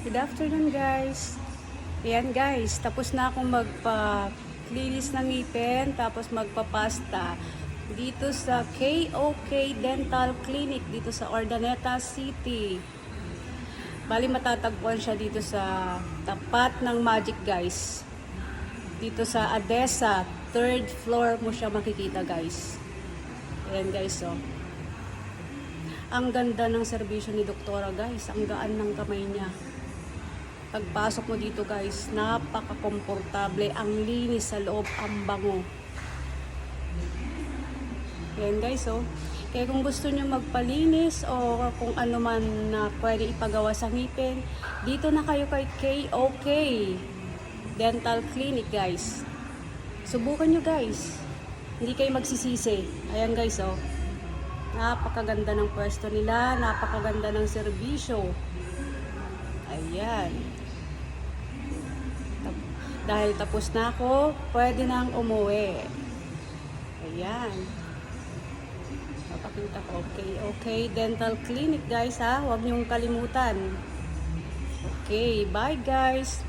Good afternoon guys. Ayan guys, tapos na akong magpa-linis ng ngipin, tapos magpa-pasta dito sa KOK Dental Clinic dito sa Urdaneta City. Bali matatagpuan siya dito sa tapat ng Magic guys. Dito sa Adesa, 3rd floor mo siya makikita guys. Ayan guys oh. Ang ganda ng serbisyo ni Doktora guys, ang gaan ng kamay niya. Pagpasok mo dito guys, napaka-komportable, ang linis sa loob, ang bango. Yan guys oh. Kaya kung gusto nyo magpalinis o kung ano man na pwede ipagawa sa ngipin, dito na kayo kay KOK Dental Clinic guys. Subukan nyo guys. Hindi kayo magsisisi. Ayan guys oh. Napakaganda ng pwesto nila, napakaganda ng serbisyo. Ayan. Dahil tapos na ako, pwede nang umuwi. Ayan. Papakita ko. Okay, Dental Clinic guys ha. Huwag niyong kalimutan. Okay, bye guys.